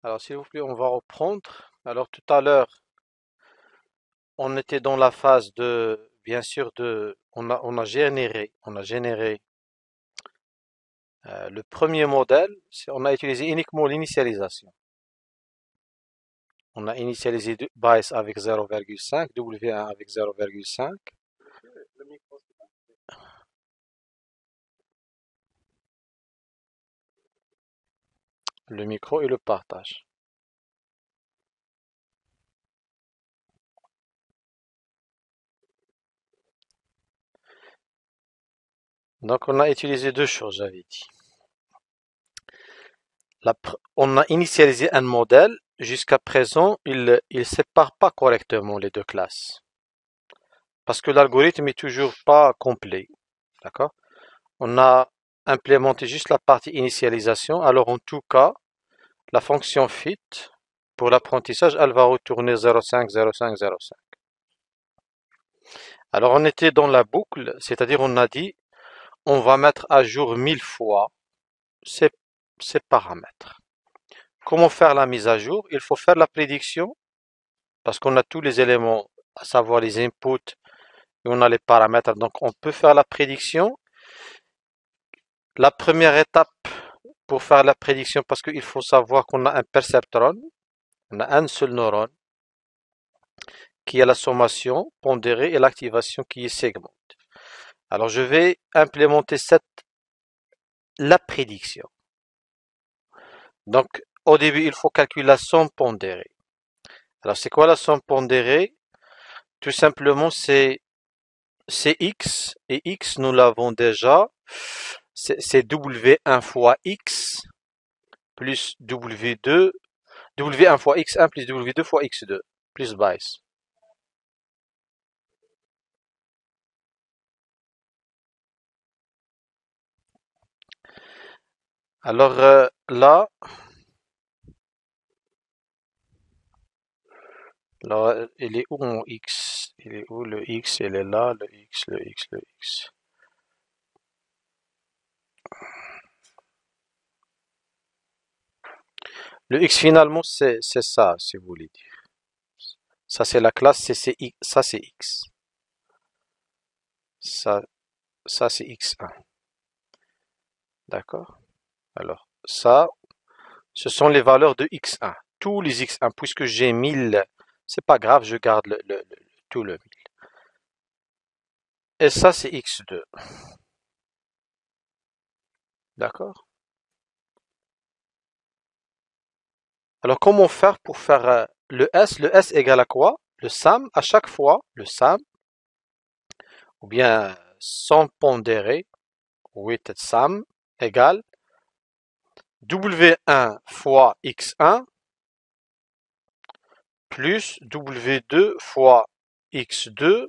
Alors, s'il vous plaît, on va reprendre. Alors, tout à l'heure, on était dans la phase de, bien sûr, on a généré le premier modèle. On a utilisé uniquement l'initialisation. On a initialisé Bias avec 0,5, W1 avec 0,5. Le micro et le partage. Donc, on a utilisé deux choses, j'avais dit. On a initialisé un modèle. Jusqu'à présent, il ne sépare pas correctement les deux classes. Parce que l'algorithme est toujours pas complet. D'accord? On a implémenté juste la partie initialisation. Alors, en tout cas, la fonction fit, pour l'apprentissage, elle va retourner 0,5, 0,5, 0,5. Alors, on était dans la boucle, c'est-à-dire on a dit, on va mettre à jour 1000 fois ces, ces paramètres. Comment faire la mise à jour? Il faut faire la prédiction, parce qu'on a tous les éléments, à savoir les inputs, et on a les paramètres, donc on peut faire la prédiction. La première étape pour faire la prédiction, parce qu'il faut savoir qu'on a un perceptron, on a un seul neurone, qui a la sommation pondérée et l'activation qui est segment. Alors je vais implémenter la prédiction. Donc au début, il faut calculer la somme pondérée. Alors c'est quoi la somme pondérée? Tout simplement, c'est x, et x, nous l'avons déjà, c'est W1 fois x plus W2, W1 fois x1 plus W2 fois x2, plus base. Alors là, il est où mon x? Il est où le x? Il est là, le x, le x, le x. Le x finalement, c'est ça, si vous voulez dire. Ça, c'est la classe, ça, c'est x. Ça, ça c'est x1. D'accord? Alors, ça, ce sont les valeurs de x1. Tous les x1, puisque j'ai 1000, c'est pas grave, je garde tout le 1000. Et ça, c'est x2. D'accord? Alors, comment faire pour faire le S? Le S égale à quoi? Le SAM, à chaque fois, le SAM, ou bien sans pondéré, weighted SAM, égale W1 fois X1 plus W2 fois X2.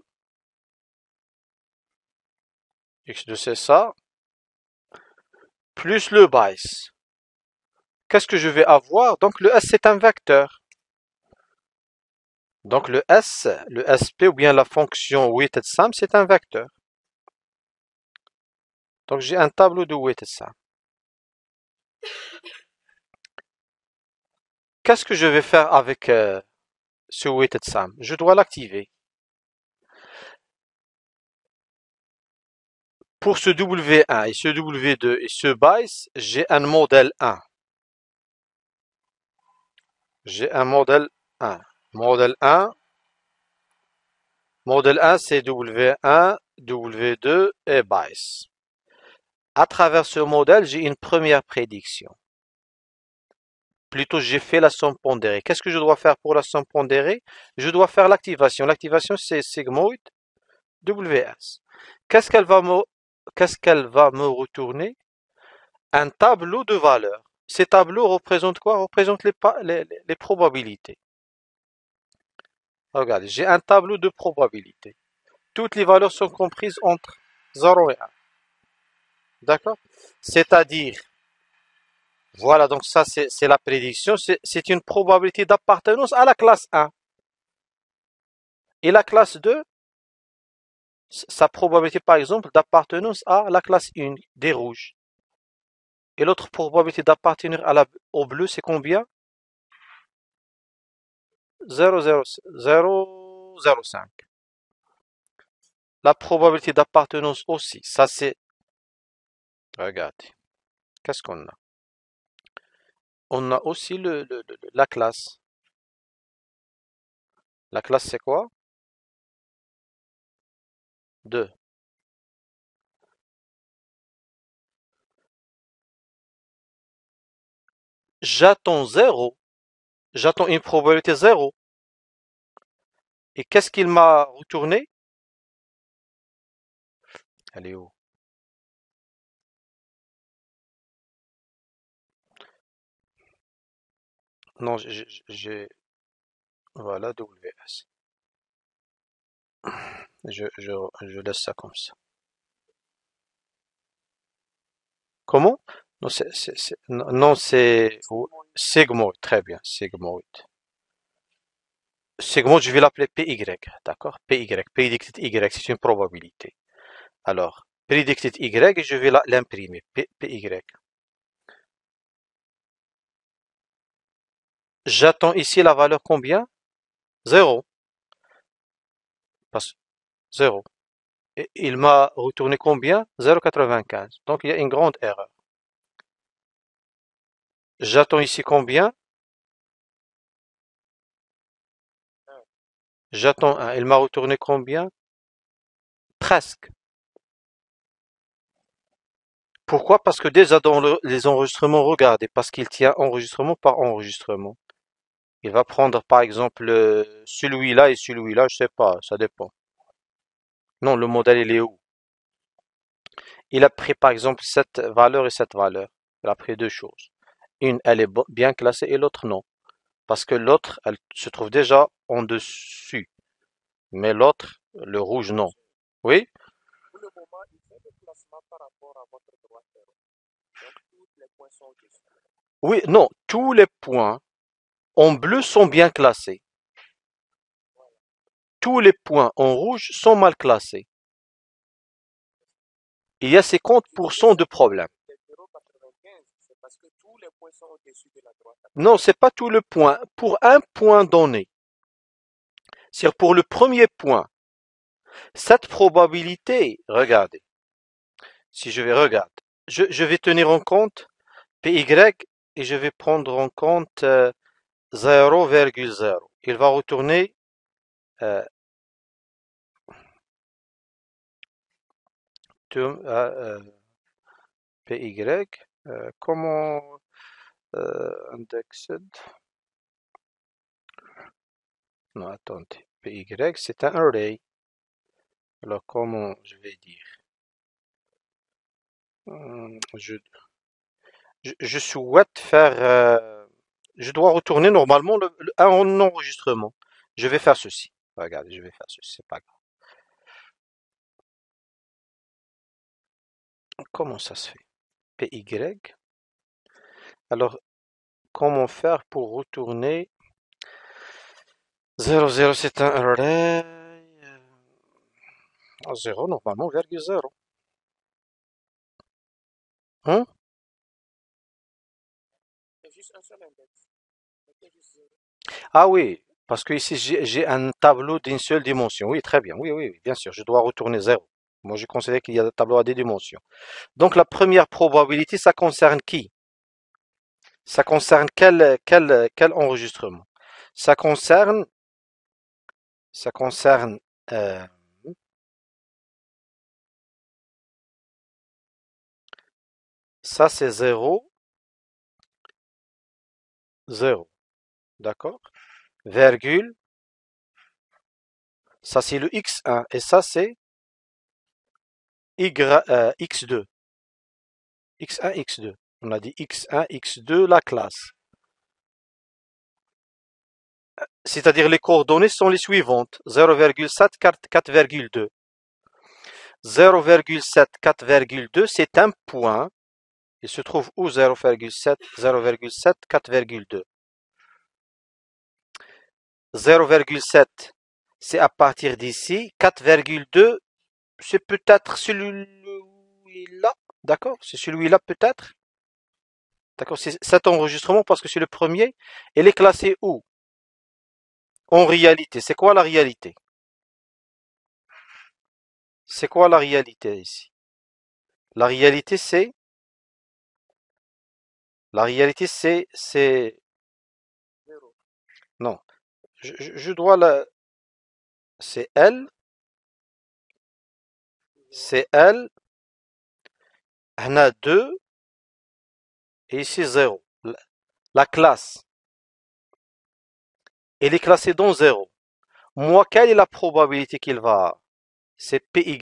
X2, c'est ça. Plus le base. Qu'est-ce que je vais avoir? Donc, le S, c'est un vecteur. Donc, le SP, ou bien la fonction weighted sum, c'est un vecteur. Donc, j'ai un tableau de weighted sum. Qu'est-ce que je vais faire avec ce weighted sum? Je dois l'activer. Pour ce W1 et ce W2 et ce base, j'ai un modèle 1. J'ai un modèle 1. Modèle 1. Modèle 1, c'est W1, W2 et base. À travers ce modèle, j'ai une première prédiction. Plutôt, j'ai fait la somme pondérée. Qu'est-ce que je dois faire pour la somme pondérée? Je dois faire l'activation. L'activation, c'est sigmoid WS. Qu'est-ce qu'elle va me, qu'est-ce qu'elle va me retourner? Un tableau de valeurs. Ces tableaux représentent quoi? Représentent les probabilités. Regardez, j'ai un tableau de probabilités. Toutes les valeurs sont comprises entre 0 et 1. D'accord? C'est-à-dire, voilà, donc ça c'est la prédiction, c'est une probabilité d'appartenance à la classe 1. Et la classe 2, sa probabilité par exemple d'appartenance à la classe 1 des rouges. Et l'autre probabilité d'appartenir au bleu, c'est combien? 0,005. La probabilité d'appartenance aussi, ça c'est... Regardez, qu'est-ce qu'on a? On a aussi la classe. La classe c'est quoi? 2. J'attends 0. J'attends une probabilité 0. Et qu'est-ce qu'il m'a retourné? Elle est où? Non, j'ai... Voilà, WS. Je laisse ça comme ça. Comment? Non, non, c'est sigmoid. Très bien, sigmoid. Sigmoid, je vais l'appeler PY, d'accord? PY, predicted Y, c'est une probabilité. Alors, predicted Y, je vais l'imprimer, PY. J'attends ici la valeur combien? 0. Parce 0. Et il m'a retourné combien? 0,95. Donc il y a une grande erreur. J'attends ici combien? J'attends 1. Il m'a retourné combien? Presque. Pourquoi? Parce que déjà dans les enregistrements, regardez, parce qu'il tient enregistrement par enregistrement. Il va prendre par exemple celui-là et celui-là, je sais pas, ça dépend. Non, le modèle il est où? Il a pris par exemple cette valeur et cette valeur. Il a pris deux choses. Une, elle est bien classée et l'autre non. Parce que l'autre, elle se trouve déjà en dessus. Mais l'autre, le rouge, non. Oui? Oui, non, tous les points en bleu sont bien classés. Tous les points en rouge sont mal classés. Il y a 50% de problèmes. Non, c'est pas tout le point. Pour un point donné, c'est-à-dire pour le premier point, cette probabilité, regardez, si je vais regarder, je vais tenir en compte PY et je vais prendre en compte 0,0. Il va retourner euh, PY. Comment indexed? Non, attendez. PY, c'est un array. Alors, comment je vais dire? Je souhaite faire... je dois retourner normalement un enregistrement. Je vais faire ceci. Regardez, je vais faire ceci. C'est pas grave. Comment ça se fait? PY. Alors, comment faire pour retourner 0,0, c'est un array. 0, normalement, virgule 0. Hein? Ah oui, parce que ici, j'ai un tableau d'une seule dimension. Oui, très bien. Oui, oui, oui, bien sûr. Je dois retourner 0. Moi, je considère qu'il y a un tableau à des dimensions. Donc, la première probabilité, ça concerne qui? Ça concerne quel enregistrement? Ça concerne, ça concerne, euh, ça c'est 0, 0, d'accord? Virgule, ça c'est le x1 et ça c'est x2, x1, x2. On a dit x1, x2, la classe. C'est-à-dire les coordonnées sont les suivantes. 0,7, 4,2. 0,7, 4,2, c'est un point. Il se trouve où 0,7, 0,7, 4,2. 0,7, c'est à partir d'ici. 4,2, c'est peut-être celui-là. D'accord? C'est celui-là peut-être. D'accord? C'est cet enregistrement parce que c'est le premier. Elle est classée où? En réalité, c'est quoi la réalité? C'est quoi la réalité ici? La réalité, c'est, non, je dois c'est L, on a 2 et ici 0. La classe, elle est classée dans 0. Moi, quelle est la probabilité qu'il va? C'est PY,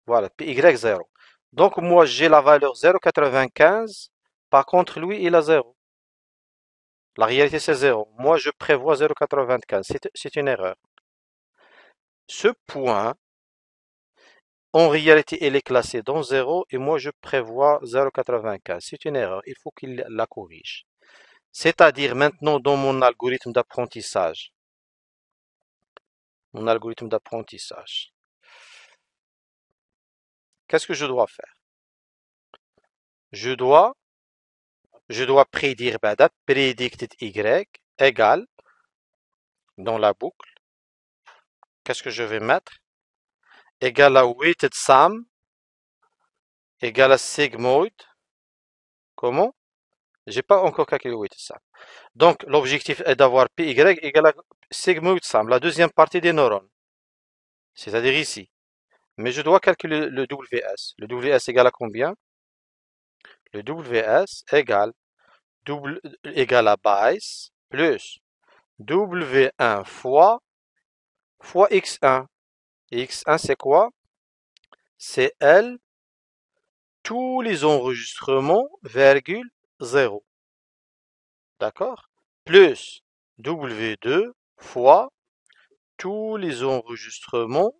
voilà, PY 0. Donc moi, j'ai la valeur 0,95. Par contre, lui, il a 0. La réalité, c'est 0. Moi, je prévois 0,95. C'est une erreur. Ce point, en réalité, il est classé dans 0 et moi, je prévois 0,95. C'est une erreur. Il faut qu'il la corrige. C'est-à-dire maintenant dans mon algorithme d'apprentissage, qu'est-ce que je dois faire? Je dois, je dois prédire date predicted y égale dans la boucle. Qu'est-ce que je vais mettre? Égale à weighted sum égale à sigmoid. Comment? J'ai pas encore calculé weighted sum. Donc l'objectif est d'avoir py égale à sigmoid sum, la deuxième partie des neurones, c'est-à-dire ici. Mais je dois calculer le WS. Le WS égale à combien? Le WS égale à base plus W1 fois X1. Et X1 c'est quoi? C'est L tous les enregistrements, virgule 0. D'accord? Plus W2 fois tous les enregistrements,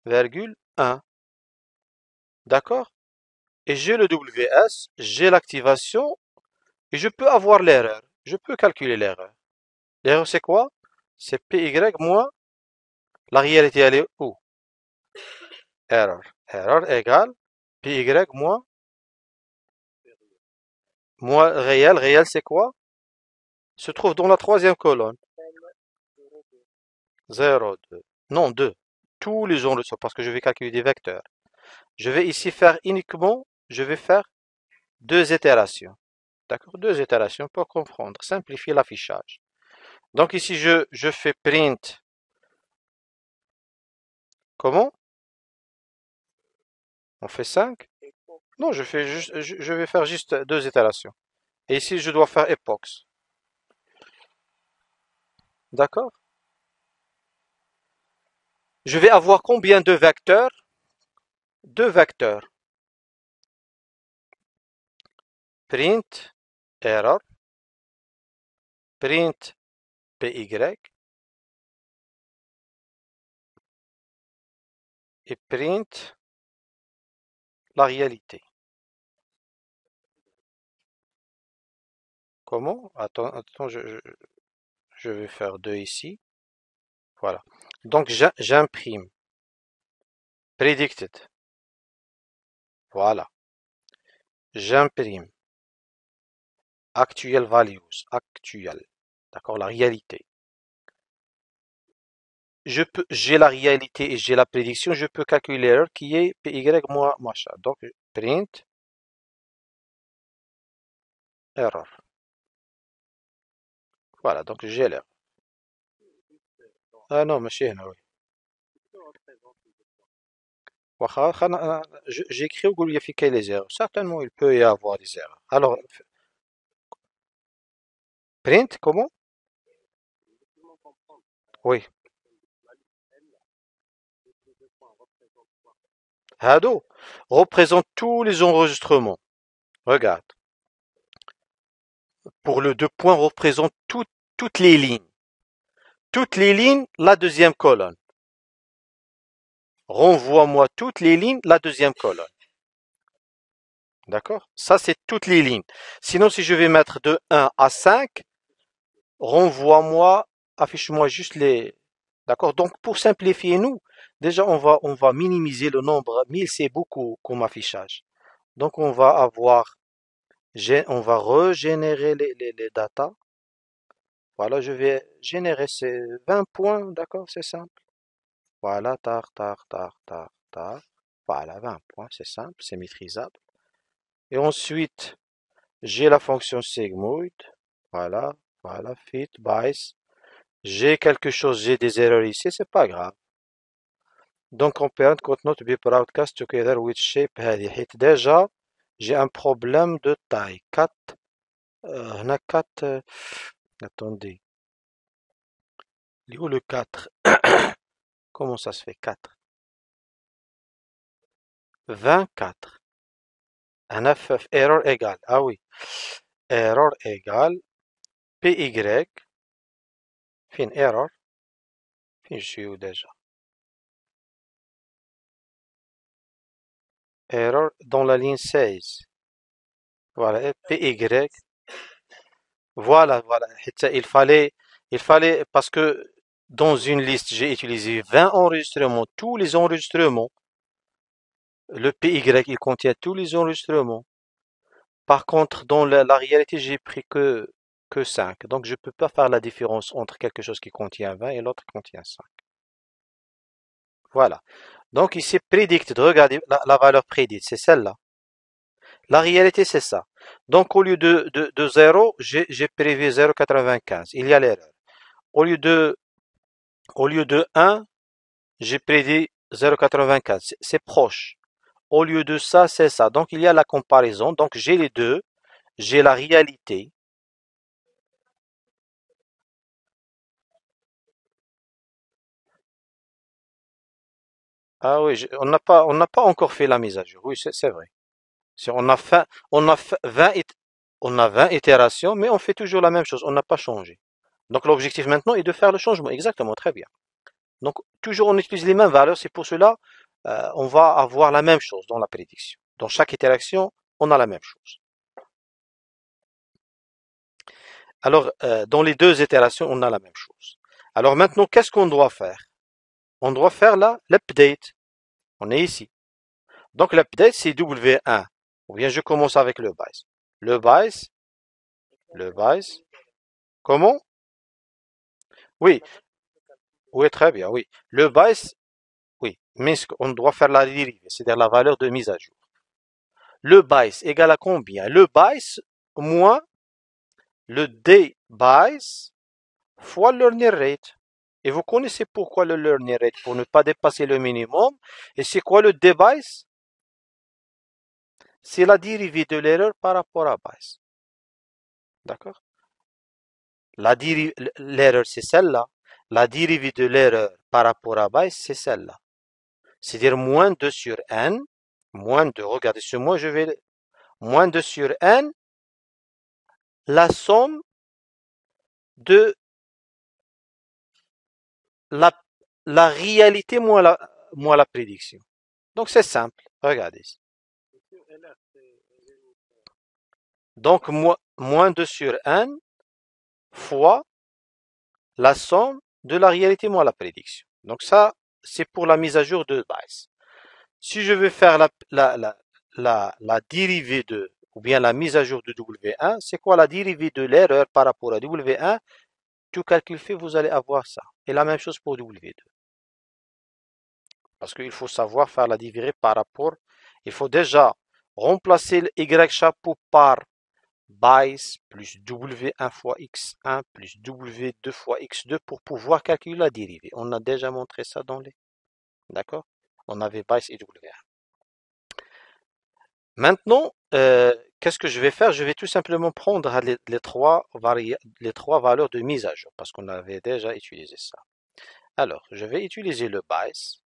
virgule 1. D'accord? Et j'ai le WS, j'ai l'activation et je peux avoir l'erreur. Je peux calculer l'erreur. L'erreur c'est quoi? C'est PY moins la réalité elle est où? Error. Error égale PY moins réel. Réel c'est quoi? Se trouve dans la troisième colonne. 0, 2. Non, 2. Tous les gens le sont parce que je vais calculer des vecteurs. Je vais ici faire uniquement, je vais faire 2 itérations. D'accord? 2 itérations pour comprendre, simplifier l'affichage. Donc ici, je fais print. Comment? On fait 5? Non, je vais faire juste 2 itérations. Et ici, je dois faire epox. D'accord? Je vais avoir combien de vecteurs? 2 vecteurs. Print error, print py et print la réalité. Comment? Attends, je vais faire 2 ici. Voilà. Donc j'imprime. Predicted. Voilà. J'imprime. Actual values. Actuel. D'accord, la réalité. J'ai la réalité et j'ai la prédiction. Je peux calculer l'erreur qui est PY moins machin. Donc print error. Voilà, donc j'ai l'erreur. Ah non, monsieur, non. J'ai écrit au Google, il y a fait les erreurs. Certainement, il peut y avoir des erreurs. Alors, print, comment? Oui. Hado représente tous les enregistrements. Regarde. Pour le 2 points, représente toutes les lignes. Toutes les lignes, la deuxième colonne. Renvoie-moi toutes les lignes, la deuxième colonne. D'accord? Ça, c'est toutes les lignes. Sinon, si je vais mettre de 1 à 5, renvoie-moi, affiche-moi juste les... D'accord? Donc, pour simplifier, nous, déjà, on va minimiser le nombre. 1000, c'est beaucoup comme affichage. Donc, on va régénérer les datas. Voilà, je vais générer ces 20 points, d'accord, c'est simple. Voilà, tar, tar, tar, tar, tar. Voilà, 20 points, c'est simple, c'est maîtrisable. Et ensuite, j'ai la fonction segmoid. Voilà, voilà, fit, bias. J'ai quelque chose, j'ai des erreurs ici, c'est pas grave. Donc, parent could not be broadcast together with shape هذه حيت déjà j'ai un problème de taille 4 هنا 4 attendez il est où le 4 comment ça se fait 4 24 هنا error égale ah oui error égale PY fin error fin je suis où déjà error dans la ligne 16 voilà et PY voilà voilà il fallait parce que dans une liste j'ai utilisé 20 enregistrements tous les enregistrements le PY il contient tous les enregistrements. Par contre, dans la réalité, j'ai pris que 5. Donc, je ne peux pas faire la différence entre quelque chose qui contient 20 et l'autre qui contient 5. Voilà. Donc, ici, predicted, regardez la valeur prédite, c'est celle-là. La réalité, c'est ça. Donc, au lieu de 0, j'ai prévu 0,95. Il y a l'erreur. Au lieu de 1, j'ai prédit 0,95. C'est proche. Au lieu de ça, c'est ça. Donc, il y a la comparaison. Donc, j'ai les deux. J'ai la réalité. Ah oui, on n'a pas encore fait la mise à jour. Oui, c'est vrai. On a fait 20, on a 20 itérations, mais on fait toujours la même chose. On n'a pas changé. Donc l'objectif maintenant est de faire le changement. Exactement, très bien. Donc toujours on utilise les mêmes valeurs. C'est pour cela on va avoir la même chose dans la prédiction. Dans chaque itération, on a la même chose. Alors dans les deux itérations, on a la même chose. Alors maintenant, qu'est-ce qu'on doit faire? On doit faire là l'update. On est ici. Donc l'update, c'est W1. Ou bien je commence avec le base. Le base, le base. Comment? Oui, oui, très bien, oui. Le base, oui, mais on doit faire la dérivée, c'est-à-dire la valeur de mise à jour. Le base égale à combien? Le base moins le day base fois le learning rate. Et vous connaissez pourquoi le learning rate? Pour ne pas dépasser le minimum. Et c'est quoi le day base? C'est la dérivée de l'erreur par rapport à base. D'accord? L'erreur, c'est celle-là. La dérivée de l'erreur par rapport à base, c'est celle-là. C'est-à-dire moins 2 sur n, moins 2, regardez ce moi, je vais, moins 2 sur n, la somme de la, la réalité moins la prédiction. Donc c'est simple, regardez. Donc moins 2 sur n fois la somme de la réalité moins la prédiction. Donc ça, c'est pour la mise à jour de base. Si je veux faire la dérivée de, ou bien la mise à jour de W1, c'est quoi la dérivée de l'erreur par rapport à W1? Tout calcul fait, vous allez avoir ça. Et la même chose pour W2. Parce qu'il faut savoir faire la dérivée par rapport, il faut déjà remplacer le Y chapeau par base plus W1 fois X1 plus W2 fois X2 pour pouvoir calculer la dérivée. On a déjà montré ça dans les... D'accord? On avait base et W1. Maintenant, qu'est-ce que je vais faire? Je vais tout simplement prendre les trois valeurs de mise à jour parce qu'on avait déjà utilisé ça. Alors, je vais utiliser le base.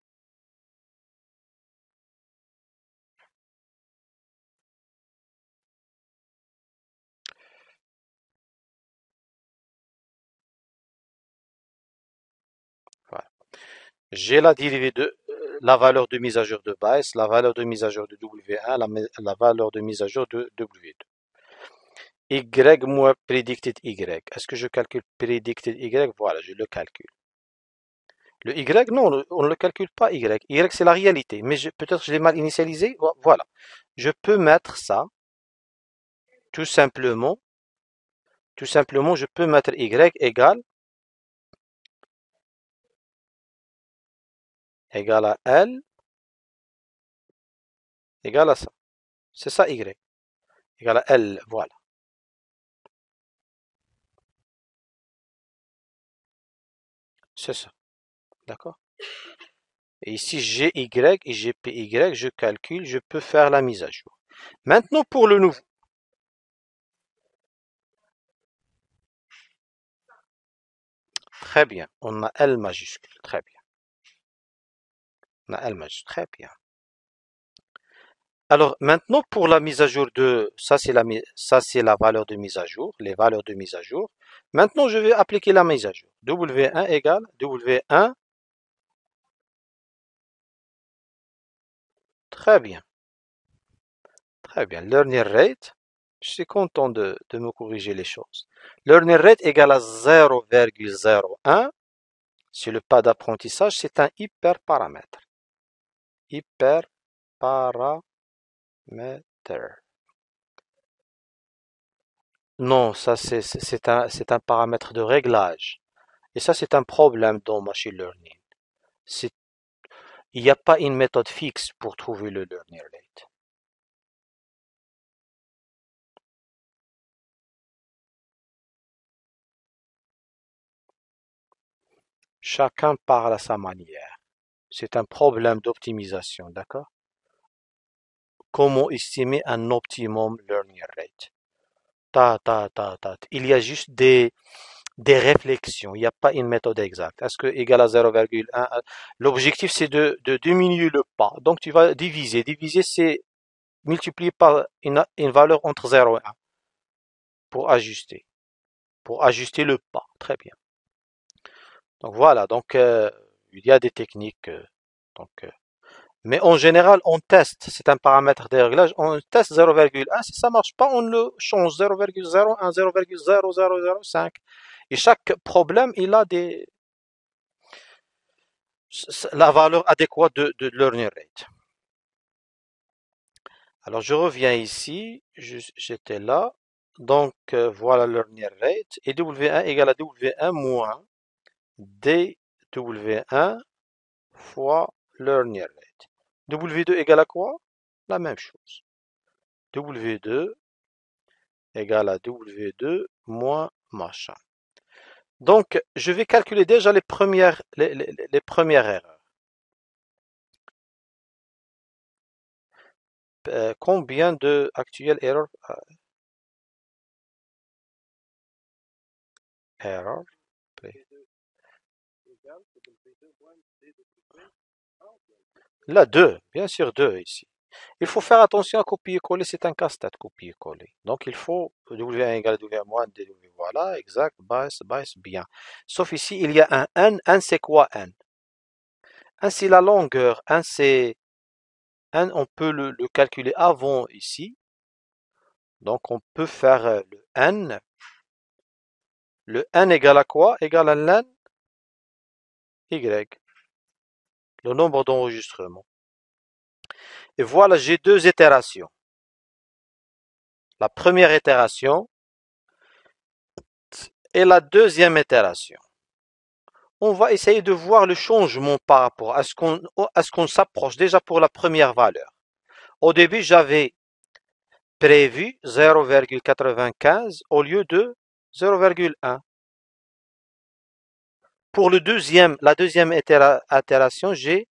Voilà. J'ai la dérivée de la valeur de mise à jour de base, la valeur de mise à jour de W1, la valeur de mise à jour de W2. Y moins predicted Y. Est-ce que je calcule predicted Y? Voilà, je le calcule. Le Y, non, on ne le calcule pas Y. Y, c'est la réalité. Mais peut-être je l'ai mal initialisé. Voilà. Je peux mettre ça, tout simplement, Tout simplement, je peux mettre y égale à L égale à ça. C'est ça y égale à L, voilà. C'est ça, d'accord? Et ici, GY et GPY, je calcule, je peux faire la mise à jour. Maintenant, pour le nouveau. Très bien, on a L majuscule, très bien. On a L majuscule, très bien. Alors maintenant pour la mise à jour de ça c'est la valeur de mise à jour, les valeurs de mise à jour. Maintenant je vais appliquer la mise à jour. W1 égale W1. Très bien, très bien. Learning rate, je suis content de me corriger les choses. Learning rate égale à 0,01. C'est le pas d'apprentissage, c'est un hyperparamètre. Hyperparamètre. Non, ça c'est un paramètre de réglage. Et ça c'est un problème dans machine learning. C'est- Il n'y a pas une méthode fixe pour trouver le learning rate. Chacun parle à sa manière. C'est un problème d'optimisation, d'accord? Comment estimer un optimum learning rate? Il y a juste des réflexions. Il n'y a pas une méthode exacte. Est-ce que égal à 0,1? L'objectif, c'est de diminuer le pas. Donc, tu vas diviser. Diviser, c'est multiplier par une valeur entre 0 et 1 pour ajuster. Pour ajuster le pas. Très bien. Donc, voilà. Donc, il y a des techniques. Donc, mais en général, on teste. C'est un paramètre de réglage. On teste 0,1. Si ça marche pas, on le change 0,01, 0,0005. Et chaque problème, il a la valeur adéquate de learning rate. Alors, je reviens ici. J'étais là. Donc, voilà learning rate. Et W1 égale à W1 moins DW1 fois learning rate. W2 égale à quoi? La même chose. W2 égale à W2 moins machin. Donc, je vais calculer déjà les premières erreurs. Combien de actuelles erreurs? Error. Là, 2. Bien sûr, 2 ici. Il faut faire attention à copier-coller, c'est un casse-tête copier-coller. Donc il faut W1 égale W1 moins DW. Voilà, exact, baisse, bien. Sauf ici, il y a un N. N c'est quoi N? N c'est la longueur. N, on peut le calculer avant ici. Donc on peut faire le N. Le N égale à quoi? Égale à l'N Y. Le nombre d'enregistrements. Et voilà, j'ai deux itérations. La première itération et la deuxième itération. On va essayer de voir le changement par rapport à ce qu'on s'approche déjà pour la première valeur. Au début, j'avais prévu 0,95 au lieu de 0,1. Pour la deuxième itération, j'ai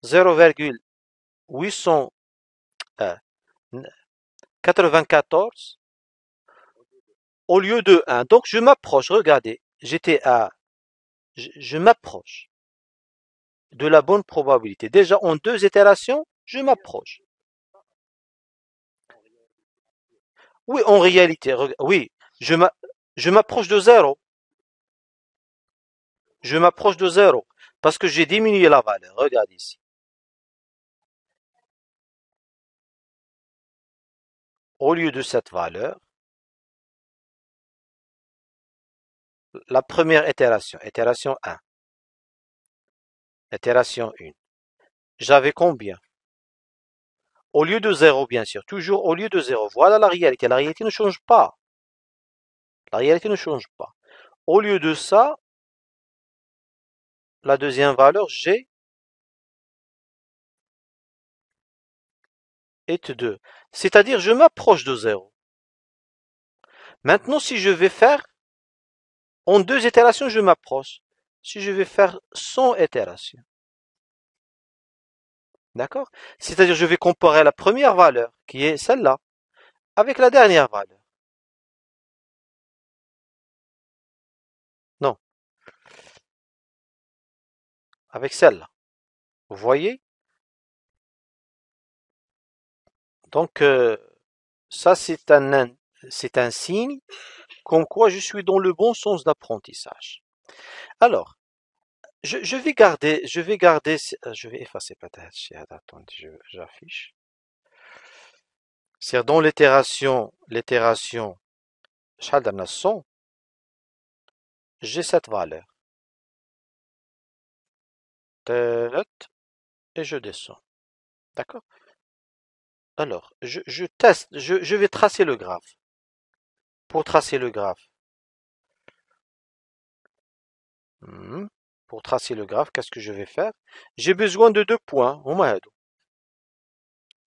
0,894 au lieu de 1. Donc je m'approche, regardez, je m'approche de la bonne probabilité. Déjà en deux itérations, je m'approche. Oui, en réalité, oui, je m'approche de zéro. Je m'approche de zéro parce que j'ai diminué la valeur. Regarde ici. Au lieu de cette valeur, la première itération, itération 1, itération 1, j'avais combien? Au lieu de zéro, bien sûr, toujours au lieu de zéro. Voilà la réalité. La réalité ne change pas. La réalité ne change pas. Au lieu de ça, la deuxième valeur, G est 2. C'est-à-dire, je m'approche de 0. Maintenant, si je vais faire, en 2 itérations, je m'approche. Si je vais faire 100 itérations, d'accord? C'est-à-dire, je vais comparer la première valeur, qui est celle-là, avec la dernière valeur. Non, avec celle-là. Vous voyez? Donc, ça, c'est un signe comme quoi je suis dans le bon sens d'apprentissage. Alors, je vais effacer peut-être. Attendez, j'affiche. C'est-à-dire dans l'itération, شحال درنا 100, j'ai cette valeur. Et je descends. D'accord? Alors, je teste, je vais tracer le graphe. Pour tracer le graphe, hmm, pour tracer le graphe, qu'est-ce que je vais faire? J'ai besoin de 2 points.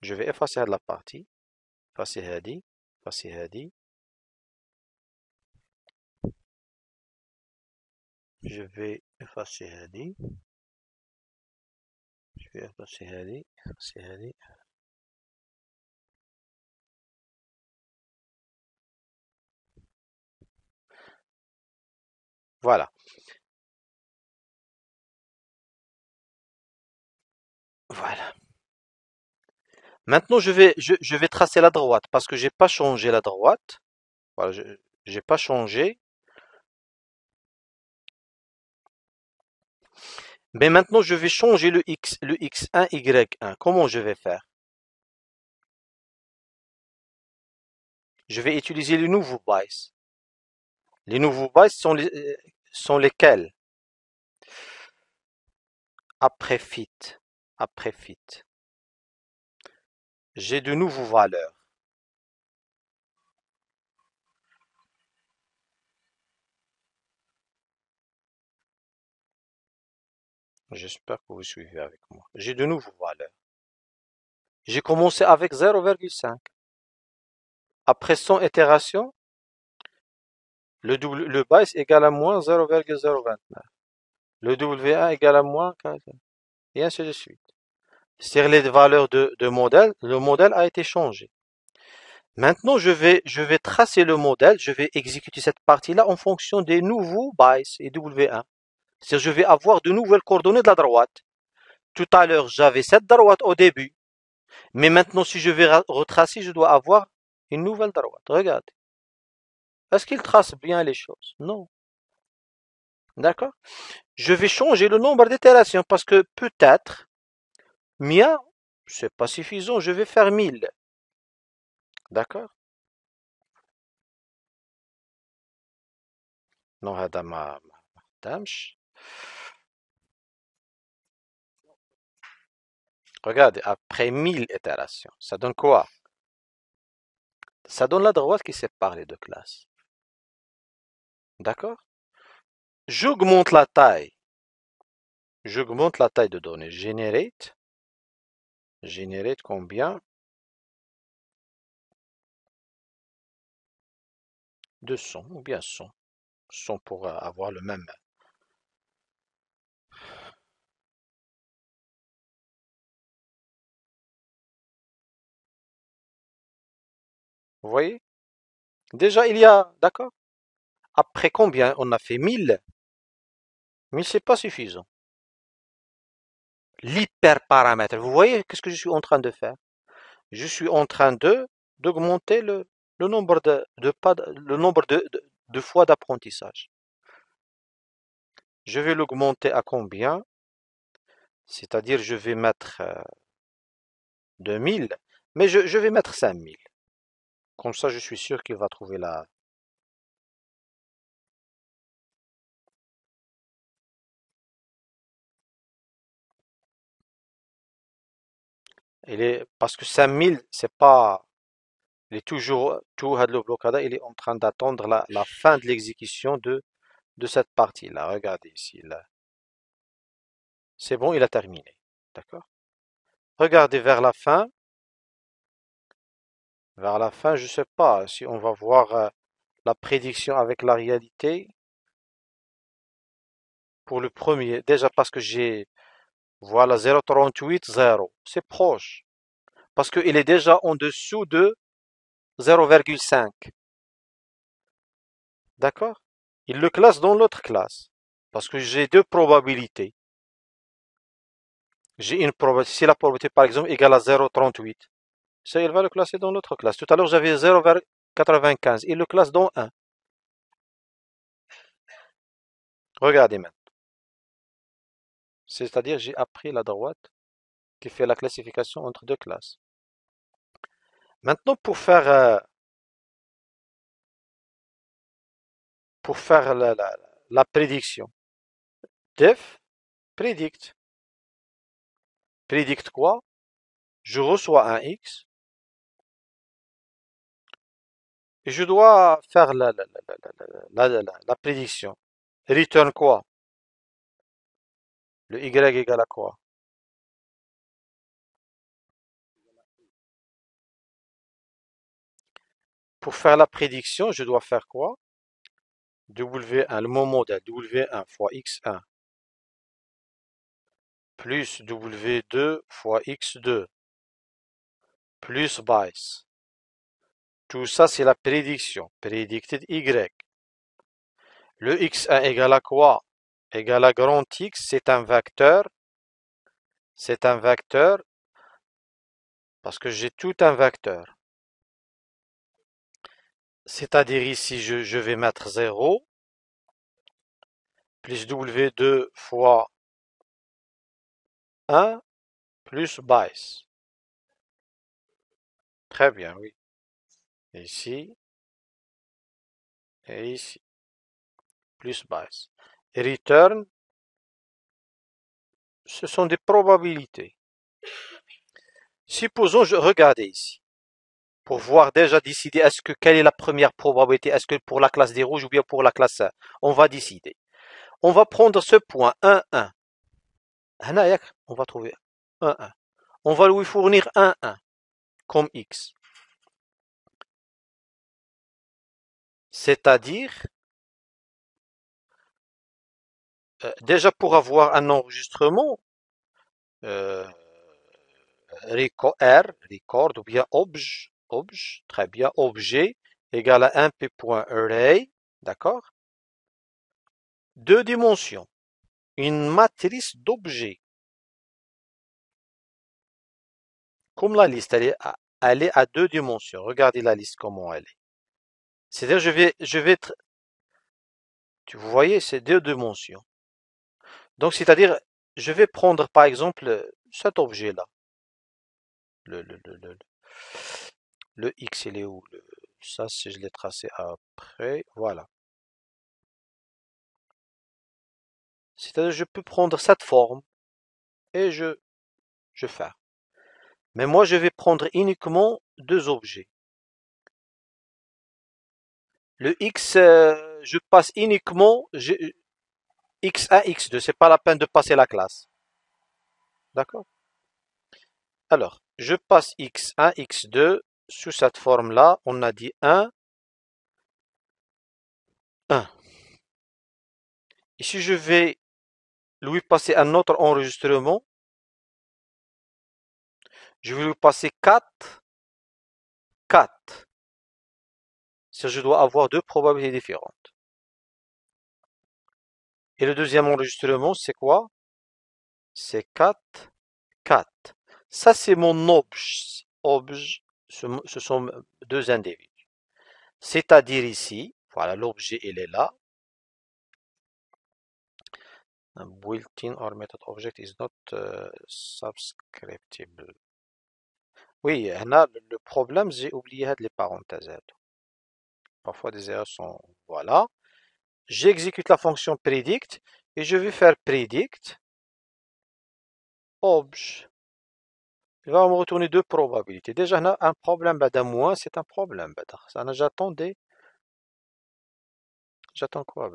Je vais effacer la partie. Effacer هذه. effacer هذه. Je vais effacer هذه. Je vais effacer هذه. effacer هذه. Voilà. Voilà. Maintenant, je vais tracer la droite parce que j'ai pas changé la droite. Voilà, j'ai pas changé. Mais maintenant, je vais changer le x1, y1. Comment je vais faire? Je vais utiliser les nouveaux bytes. Les nouveaux bytes sont lesquels? Après fit. Après fit. J'ai de nouveaux valeurs. J'espère que vous suivez avec moi. J'ai de nouveaux valeurs. J'ai commencé avec 0,5. Après 100 itérations, le byte égale à moins 0,029. Le W1 égale à moins 15. Et ainsi de suite. C'est les valeurs de modèle. Le modèle a été changé. Maintenant, je vais tracer le modèle. Je vais exécuter cette partie-là en fonction des nouveaux bytes et W1. C'est-à-dire, je vais avoir de nouvelles coordonnées de la droite. Tout à l'heure, j'avais cette droite au début. Mais maintenant, si je vais retracer, je dois avoir une nouvelle droite. Regardez. Est-ce qu'il trace bien les choses? Non. D'accord? Je vais changer le nombre d'itérations parce que peut-être, mien, c'est pas suffisant. Je vais faire 1000. D'accord? Non, هذا ما تمش. Regardez, après 1000 itérations, ça donne quoi? Ça donne la droite qui sépare les deux classes. D'accord? J'augmente la taille. J'augmente la taille de données. Generate. Generate combien? 200 ou bien 100. 100 pour avoir le même. Vous voyez? Déjà, il y a, d'accord? Après combien? On a fait 1000. 1000, c'est pas suffisant. L'hyperparamètre. Vous voyez qu'est-ce que je suis en train de faire? Je suis en train d'augmenter le nombre de pas, le nombre de fois d'apprentissage. Je vais l'augmenter à combien? C'est-à-dire, je vais mettre 2000, mais je vais mettre 5000. Comme ça, je suis sûr qu'il va trouver la. Parce que 5000, c'est pas. Il est toujours, tout le blocada, il est en train d'attendre la fin de l'exécution de cette partie-là. Regardez ici, là. C'est bon, il a terminé. D'accord? Regardez vers la fin, je sais pas si on va voir la prédiction avec la réalité pour le premier. Déjà parce que j'ai, voilà, 0,38, 0. C'est proche. Parce qu'il est déjà en dessous de 0,5. D'accord? Il le classe dans l'autre classe. Parce que j'ai deux probabilités. J'ai une probabilité, si la probabilité par exemple égale à 0,38, ça il va le classer dans l'autre classe. Tout à l'heure j'avais 0,95, il le classe dans 1. Regardez maintenant. C'est-à-dire j'ai appris la droite qui fait la classification entre deux classes. Maintenant pour faire la prédiction, def predict. Predict quoi? Je reçois un x et je dois faire la prédiction. Return quoi? Le y égale à quoi? Pour faire la prédiction, je dois faire quoi? W1, le mot modèle, W1 fois X1 plus W2 fois X2 plus base. Tout ça, c'est la prédiction. Predicted Y. Le X1 égale à quoi? Égale à grand X, c'est un vecteur. C'est un vecteur parce que j'ai tout un vecteur. C'est-à-dire ici, je vais mettre 0 plus W2 fois 1 plus base. Très bien, oui. Ici et ici. Plus base. Et return, ce sont des probabilités. Supposons, regardez ici, pour voir déjà décider quelle est la première probabilité, est-ce que pour la classe des rouges ou bien pour la classe 1, on va décider. On va prendre ce point 1, 1. On va trouver 1, 1. On va lui fournir 1, 1 comme x. C'est-à-dire, déjà pour avoir un enregistrement, euh, record ou bien obj, très bien, objet égale à 1p.array, d'accord? Deux dimensions, une matrice d'objets. Comme la liste, elle est à deux dimensions. Regardez la liste comment elle est. C'est-à-dire, vous voyez, c'est deux dimensions. Donc, c'est-à-dire, je vais prendre par exemple cet objet-là. Le, le, le, le, le X, il est où? Ça, si je l'ai tracé après, voilà. C'est-à-dire, je peux prendre cette forme et je fais. Mais moi, je vais prendre uniquement deux objets. Le X, je passe uniquement X1, X2. C'est pas la peine de passer la classe. D'accord? Alors, je passe X1, X2 sous cette forme-là. On a dit 1, 1. Et si je vais lui passer un autre enregistrement, je vais lui passer 4, 4. Si je dois avoir deux probabilités différentes. Et le deuxième enregistrement, c'est quoi? C'est 4, 4. Ça, c'est mon obj. Obj, ce sont deux individus. C'est-à-dire ici, voilà, l'objet, il est là. Un built-in or method object is not subscriptible. Oui, le problème, j'ai oublié les parenthèses. Parfois, des erreurs sont... Voilà. J'exécute la fonction predict et je vais faire predict obj. il va me retourner deux probabilités. Déjà, on a un problème, d'un moins, c'est un problème. Ça, j'attends quoi,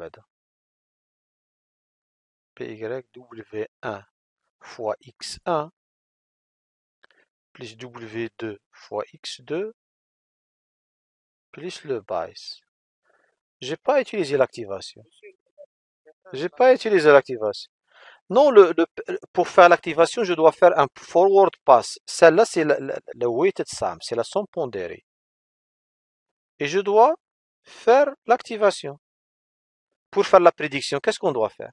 PYW1 fois X1 plus W2 fois X2 plus le bias. J'ai pas utilisé l'activation. J'ai pas utilisé l'activation. Non, pour faire l'activation, je dois faire un forward pass. Celle-là, c'est le weighted sum, c'est la somme pondérée. Et je dois faire l'activation. Pour faire la prédiction, qu'est-ce qu'on doit faire?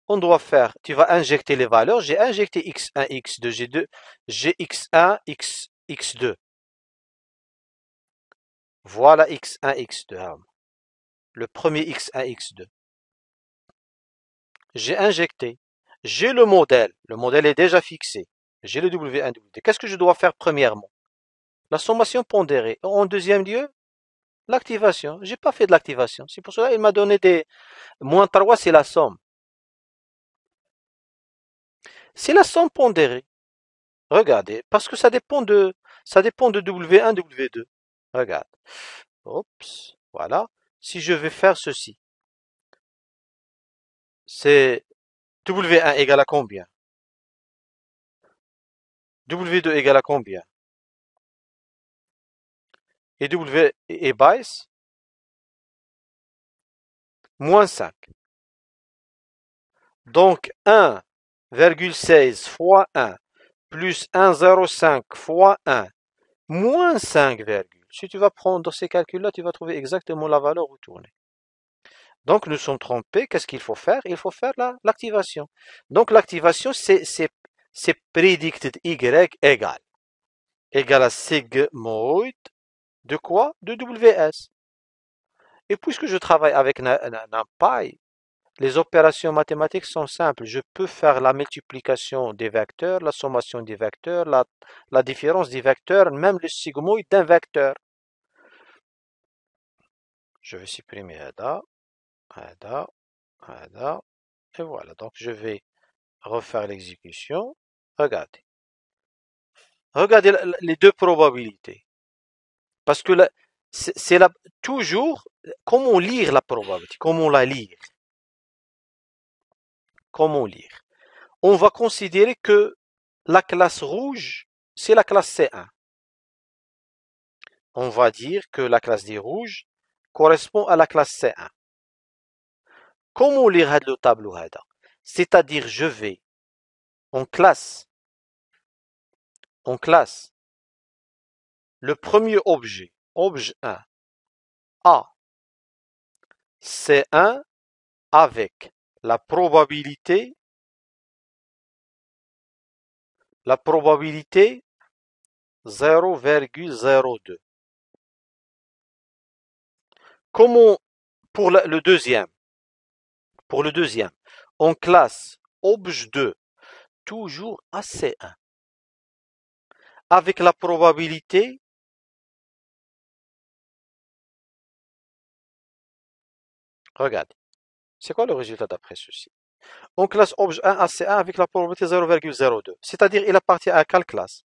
On doit faire, tu vas injecter les valeurs. J'ai injecté x1, x2, j'ai x1, x2. Voilà x1, x2. Le premier x1, x2. J'ai injecté. J'ai le modèle. Le modèle est déjà fixé. J'ai le W1, W2. Qu'est-ce que je dois faire premièrement? La sommation pondérée. En deuxième lieu, l'activation. J'ai pas fait de l'activation. C'est pour cela qu'il m'a donné des... Moins 3, c'est la somme. C'est la somme pondérée. Regardez, parce que ça dépend de W1, W2. Regarde. Oups, voilà. Si je vais faire ceci, c'est W1 égale à combien? W2 égale à combien? Et W et bias, moins 5. Donc 1,16 fois 1 plus 1,05 fois 1 moins 5, si tu vas prendre ces calculs-là, tu vas trouver exactement la valeur retournée. Donc nous sommes trompés, qu'est-ce qu'il faut faire? Il faut faire l'activation. Donc l'activation, c'est predicted y égale à sigmoid de quoi? De WS. Et puisque je travaille avec NumPy, les opérations mathématiques sont simples. Je peux faire la multiplication des vecteurs, la sommation des vecteurs, la différence des vecteurs, même le sigmoïde d'un vecteur. Je vais supprimer ADA, ADA, ADA, et voilà. Donc je vais refaire l'exécution. Regardez. Regardez les deux probabilités. Parce que c'est toujours comment lire la probabilité, comment la lire. Comment lire? On va considérer que la classe rouge, c'est la classe C1. On va dire que la classe des rouges correspond à la classe C1. Comment lire le tableau? C'est-à-dire, je vais en classe, le premier objet, objet 1, A, C1 avec la probabilité 0,02. Comment pour le deuxième? Pour le deuxième, on classe objet 2 toujours à C1 avec la probabilité regarde, c'est quoi le résultat d'après ceci? On classe objet 1 à C1 avec la probabilité 0,02. C'est-à-dire, il appartient à quelle classe?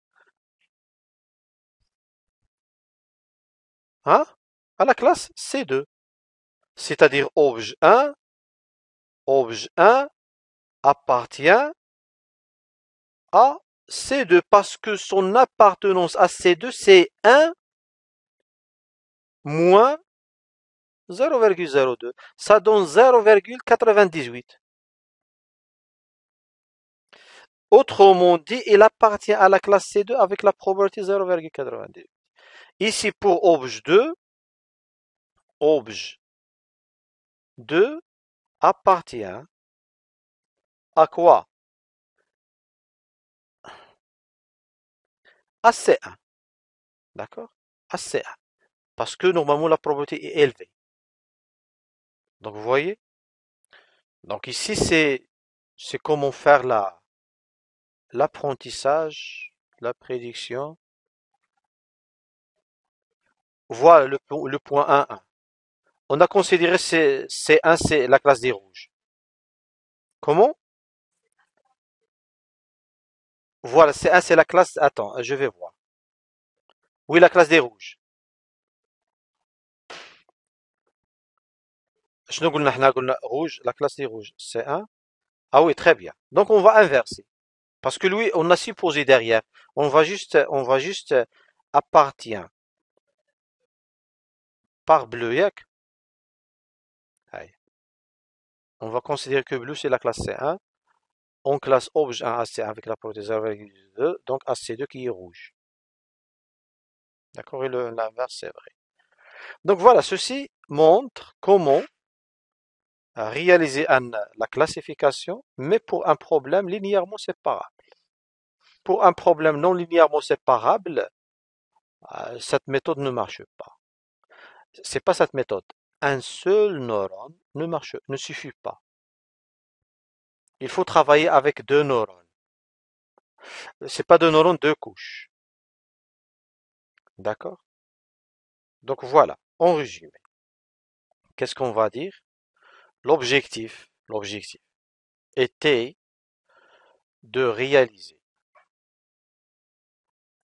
Hein? À la classe C2. C'est-à-dire, objet 1 appartient à C2 parce que son appartenance à C2, c'est 1 moins 0,02. Ça donne 0,98. Autrement dit, il appartient à la classe C2 avec la probabilité 0,98. Ici, pour objet 2 appartient à quoi? À C1. D'accord? À C1. Parce que normalement, la probabilité est élevée. Donc, vous voyez? Donc, ici, c'est comment faire l'apprentissage, la prédiction. Voilà le point 1.1. On a considéré C1, c'est la classe des rouges. Comment? Voilà, C1 c'est la classe. Attends, je vais voir. Oui, la classe des rouges. شنو قلنا احنا قلنا rouge, la classe des rouges. C1. Ah oui, très bien. Donc on va inverser. Parce que lui, on a supposé derrière. On va juste appartient par bleu, yak. Aïe. On va considérer que bleu c'est la classe C1. On classe objet 1 AC1 avec la propriété 0,2, donc AC2 qui est rouge. D'accord? Et l'inverse c'est vrai. Donc voilà, ceci montre comment réaliser la classification, mais pour un problème linéairement séparable. Pour un problème non linéairement séparable, cette méthode ne marche pas. C'est pas cette méthode. Un seul neurone ne suffit pas. Il faut travailler avec deux neurones. C'est pas deux neurones, deux couches. D'accord? Donc voilà, en résumé, qu'est-ce qu'on va dire? L'objectif était de réaliser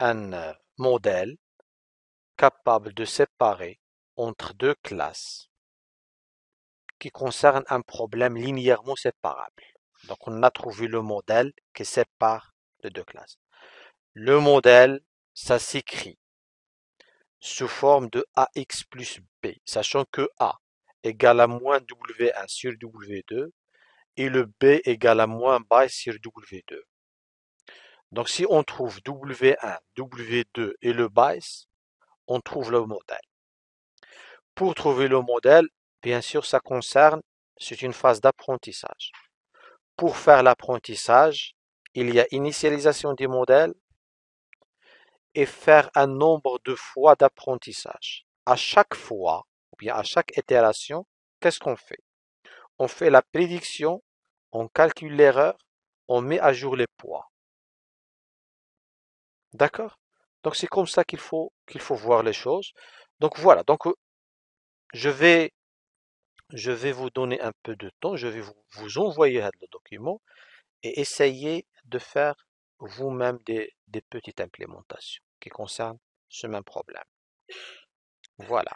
un modèle capable de séparer entre deux classes qui concernent un problème linéairement séparable. Donc on a trouvé le modèle qui sépare les deux classes. Le modèle, ça s'écrit sous forme de AX plus B, sachant que A égale à moins W1 sur W2 et le B égale à moins B sur W2. Donc si on trouve W1, W2 et le base, on trouve le modèle. Pour trouver le modèle, bien sûr, c'est une phase d'apprentissage. Pour faire l'apprentissage, il y a initialisation du modèle et faire un nombre de fois d'apprentissage. À chaque fois, ou bien à chaque itération, qu'est-ce qu'on fait? On fait la prédiction, on calcule l'erreur, on met à jour les poids. D'accord? Donc c'est comme ça qu'il faut voir les choses. Donc voilà, donc je vais je vais vous donner un peu de temps, je vais vous envoyer le document et essayer de faire vous-même des petites implémentations qui concernent ce même problème. Voilà.